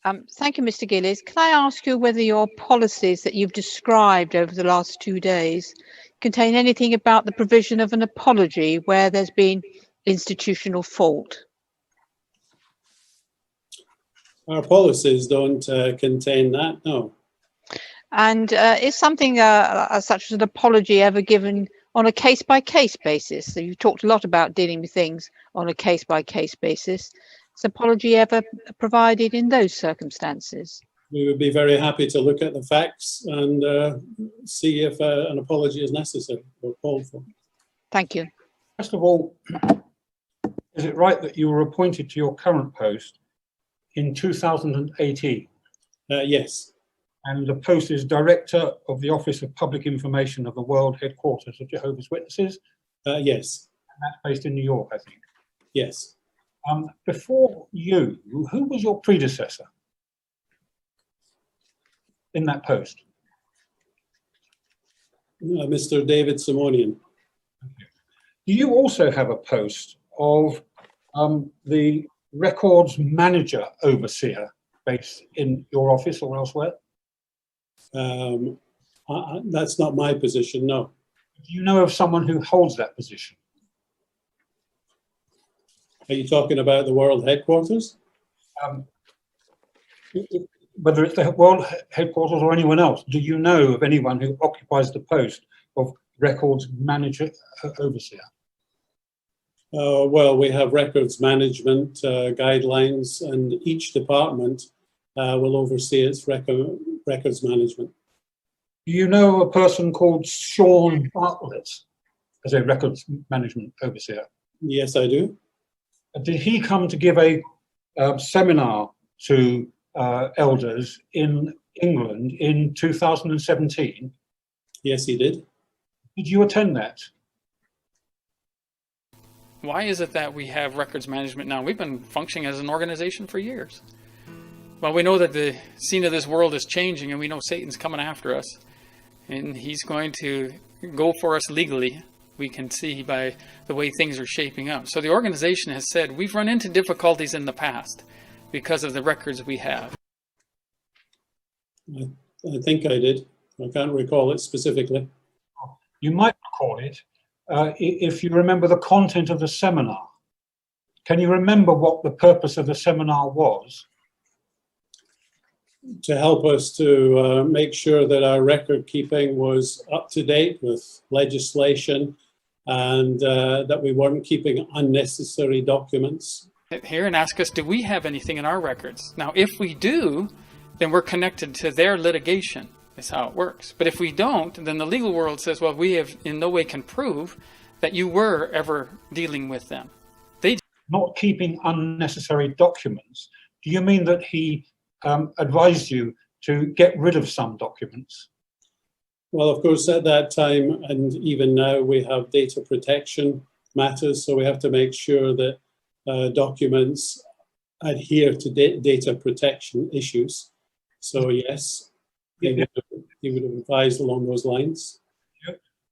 Thank you, Mr. Gillies. Can I ask you whether your policies that you've described over the last 2 days contain anything about the provision of an apology where there's been institutional fault? Our policies don't contain that, no. And is something such as an apology ever given on a case-by-case basis? So you've talked a lot about dealing with things on a case-by-case basis. Is apology ever provided in those circumstances? We would be very happy to look at the facts and see if an apology is necessary or called for. Thank you. First of all, is it right that you were appointed to your current post in 2018? Yes. And the post is Director of the Office of Public Information of the World Headquarters of Jehovah's Witnesses? Yes. And that's based in New York, I think. Yes. Before you, who was your predecessor in that post? Mr. David Simonian. Do you also have a post of the Records Manager Overseer based in your office or elsewhere? That's not my position, no. Do you know of someone who holds that position? Are you talking about the World Headquarters? Whether it's the World Headquarters or anyone else, do you know of anyone who occupies the post of Records Manager Overseer? Well, we have records management guidelines, and each department will oversee its records management. Do you know a person called Sean Bartlett as a Records Management Overseer? Yes, I do. Did he come to give a seminar to elders in England in 2017? Yes, he did. Did you attend that? Why is it that we have records management now? We've been functioning as an organization for years. Well, we know that the scene of this world is changing, and we know Satan's coming after us, and he's going to go for us legally. We can see by the way things are shaping up. So the organization has said we've run into difficulties in the past because of the records we have. I think I did. I can't recall it specifically. You might recall it if you remember the content of the seminar. Can you remember what the purpose of the seminar was? To help us to make sure that our record keeping was up to date with legislation, and that we weren't keeping unnecessary documents. Here and ask us, do we have anything in our records? Now, if we do, then we're connected to their litigation. That's how it works. But if we don't, then the legal world says, well, we have in no way can prove that you were ever dealing with them. Not keeping unnecessary documents. Do you mean that he advised you to get rid of some documents? Well, of course, at that time, and even now, we have data protection matters, so we have to make sure that documents adhere to data protection issues. So yes, he would have advised along those lines.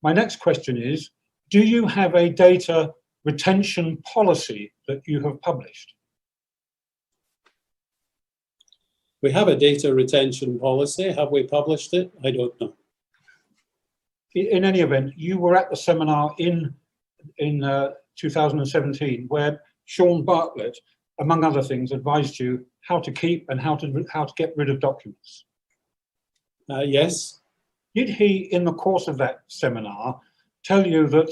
My next question is, do you have a data retention policy that you have published? We have a data retention policy. Have we published it? I don't know. In any event, you were at the seminar in 2017 where Sean Bartlett, among other things, advised you how to keep and how to get rid of documents. Yes. Did he, in the course of that seminar, tell you that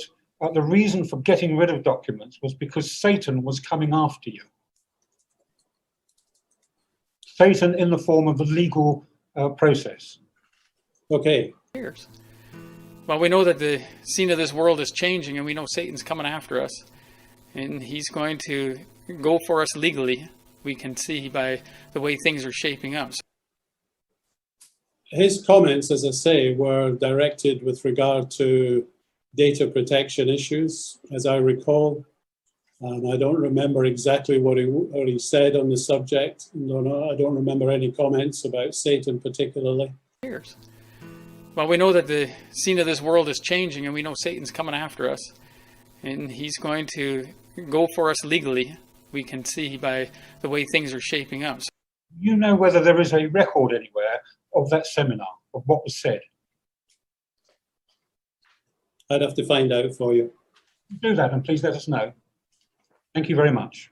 the reason for getting rid of documents was because Satan was coming after you? Satan in the form of the legal process. Okay. Well, we know that the scene of this world is changing, and we know Satan's coming after us, and he's going to go for us legally. We can see by the way things are shaping up. His comments, as I say, were directed with regard to data protection issues, as I recall. And I don't remember exactly what he said on the subject. I don't remember any comments about Satan particularly. Well, we know that the scene of this world is changing, and we know Satan's coming after us, and he's going to go for us legally. We can see by the way things are shaping up. you know whether there is a record anywhere of that seminar, of what was said? I'd have to find out for you. Do that and please let us know. Thank you very much.